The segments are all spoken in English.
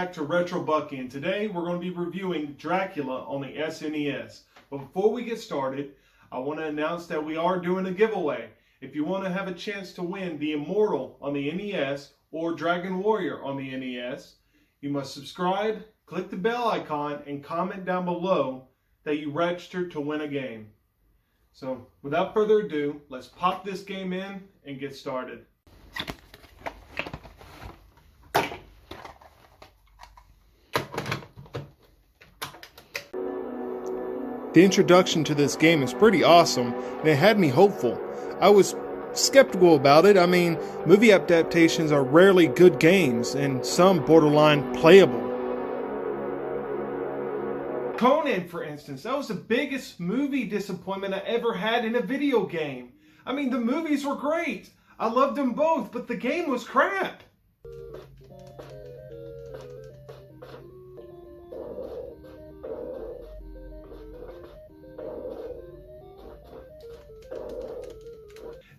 back to Retro Bucky, and today we're going to be reviewing Dracula on the SNES. But before we get started, I want to announce that we are doing a giveaway. If you want to have a chance to win the Immortal on the NES or Dragon Warrior on the NES, you must subscribe, click the bell icon, and comment down below that you registered to win a game. So without further ado, let's pop this game in and get started. The introduction to this game is pretty awesome, and it had me hopeful. I was skeptical about it. I mean, movie adaptations are rarely good games, and some borderline playable. Conan, for instance, that was the biggest movie disappointment I ever had in a video game. I mean, the movies were great. I loved them both, but the game was crap.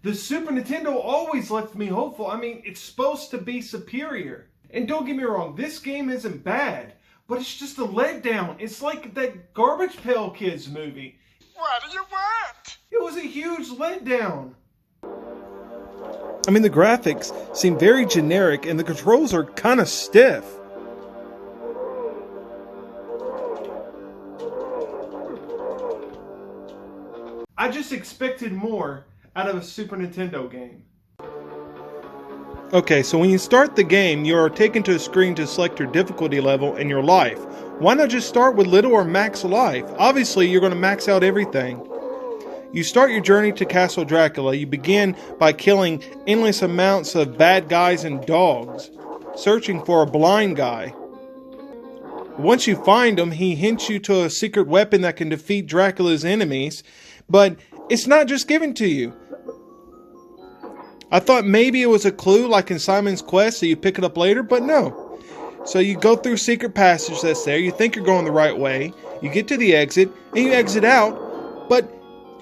The Super Nintendo always left me hopeful. I mean, it's supposed to be superior. And don't get me wrong, this game isn't bad, but it's just a letdown. It's like that Garbage Pail Kids movie. What do you want? It was a huge letdown. I mean, the graphics seem very generic and the controls are kind of stiff. I just expected more out of a Super Nintendo game. Okay, so when you start the game, you are taken to a screen to select your difficulty level and your life. Why not just start with little or max life? Obviously, you're going to max out everything. You start your journey to Castle Dracula. You begin by killing endless amounts of bad guys and dogs, searching for a blind guy. Once you find him, he hints you to a secret weapon that can defeat Dracula's enemies, but it's not just given to you. I thought maybe it was a clue like in Simon's Quest, so you pick it up later, but no. So you go through secret passage that's there, you think you're going the right way, you get to the exit, and you exit out, but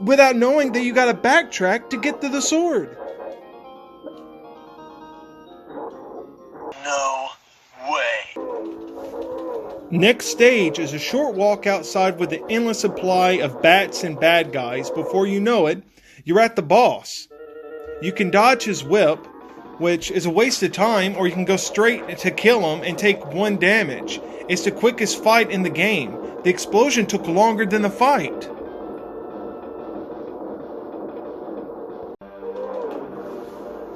without knowing that you gotta backtrack to get to the sword. No way. Next stage is a short walk outside with an endless supply of bats and bad guys. Before you know it, you're at the boss. You can dodge his whip, which is a waste of time, or you can go straight to kill him and take 1 damage. It's the quickest fight in the game. The explosion took longer than the fight.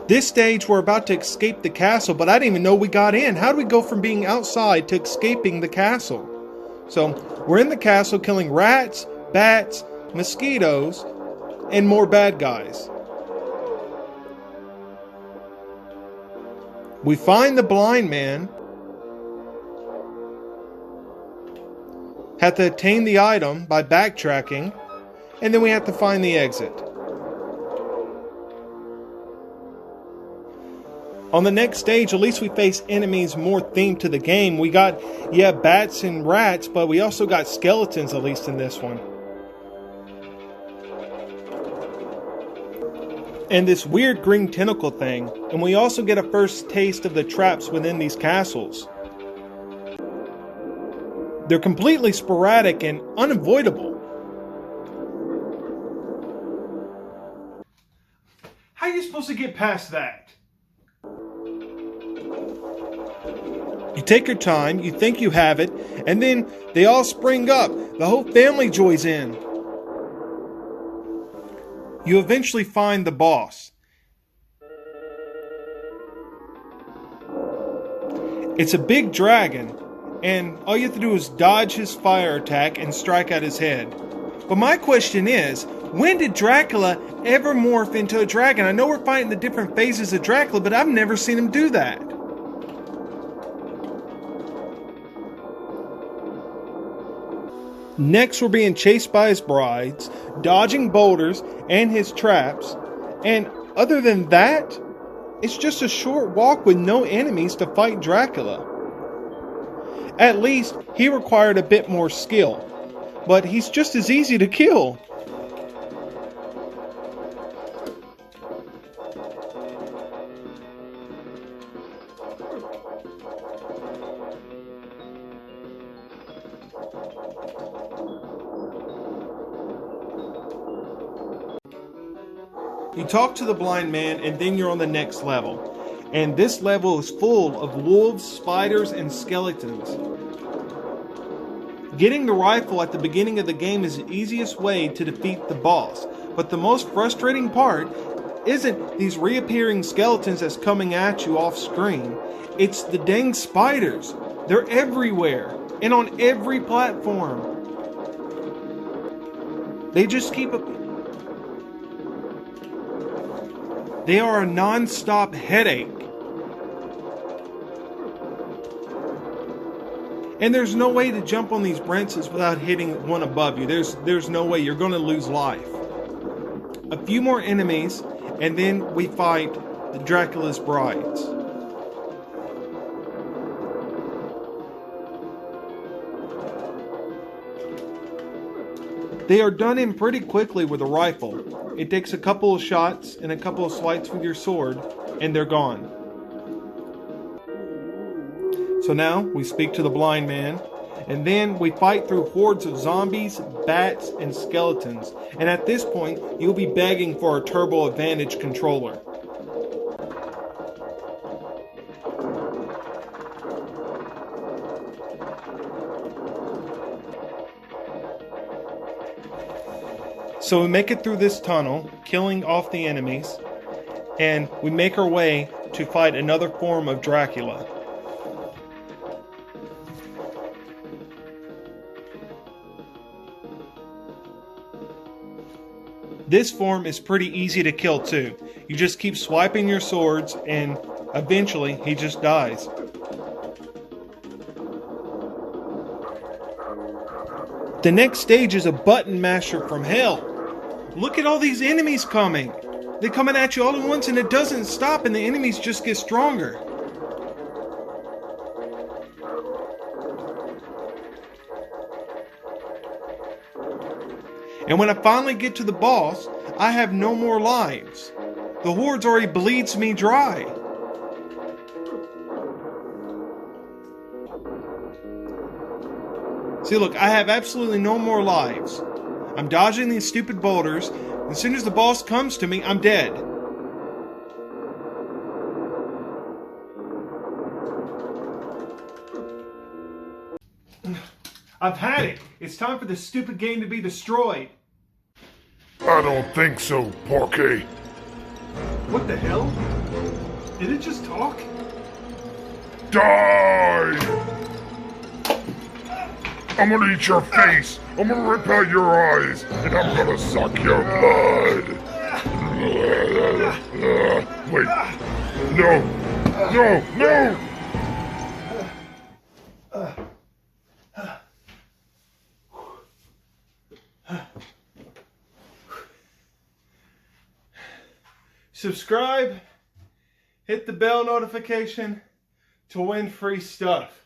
This stage, we're about to escape the castle, but I didn't even know we got in. How do we go from being outside to escaping the castle? So, we're in the castle killing rats, bats, mosquitoes, and more bad guys. We find the blind man, have to attain the item by backtracking, and then we have to find the exit. On the next stage, at least we face enemies more themed to the game. We got, bats and rats, but we also got skeletons, at least in this one. And this weird green tentacle thing. And we also get a first taste of the traps within these castles. They're completely sporadic and unavoidable. How are you supposed to get past that? You take your time, you think you have it, and then they all spring up. The whole family joins in. You eventually find the boss. It's a big dragon, and all you have to do is dodge his fire attack and strike at his head. But my question is, when did Dracula ever morph into a dragon? I know we're fighting the different phases of Dracula, but I've never seen him do that. Next, we're being chased by his brides, dodging boulders and his traps, and other than that, it's just a short walk with no enemies to fight Dracula. At least, he required a bit more skill, but he's just as easy to kill. You talk to the blind man, and then you're on the next level. And this level is full of wolves, spiders, and skeletons. Getting the rifle at the beginning of the game is the easiest way to defeat the boss. But the most frustrating part isn't these reappearing skeletons that's coming at you off screen. It's the dang spiders. They're everywhere and on every platform. They just keep They are a non-stop headache. And there's no way to jump on these branches without hitting one above you. There's no way. You're going to lose life. A few more enemies, and then we fight the Dracula's brides. They are done in pretty quickly with a rifle. It takes a couple of shots and a couple of swipes with your sword, and they're gone. So now we speak to the blind man, and then we fight through hordes of zombies, bats, and skeletons. And at this point, you'll be begging for a Turbo Advantage controller. So we make it through this tunnel, killing off the enemies, and we make our way to fight another form of Dracula. This form is pretty easy to kill too. You just keep swiping your swords and eventually he just dies. The next stage is a button masher from hell. Look at all these enemies coming. They're coming at you all at once and it doesn't stop and the enemies just get stronger. And when I finally get to the boss, I have no more lives. The hordes already bleeds me dry. See, look, I have absolutely no more lives. I'm dodging these stupid boulders. As soon as the boss comes to me, I'm dead. I've had it. It's time for this stupid game to be destroyed. I don't think so, Porky. What the hell? Did it just talk? Die! I'm gonna eat your face. I'm gonna rip out your eyes, and I'm gonna suck your blood. Wait. No. No. No! Subscribe, hit the bell notification to win free stuff.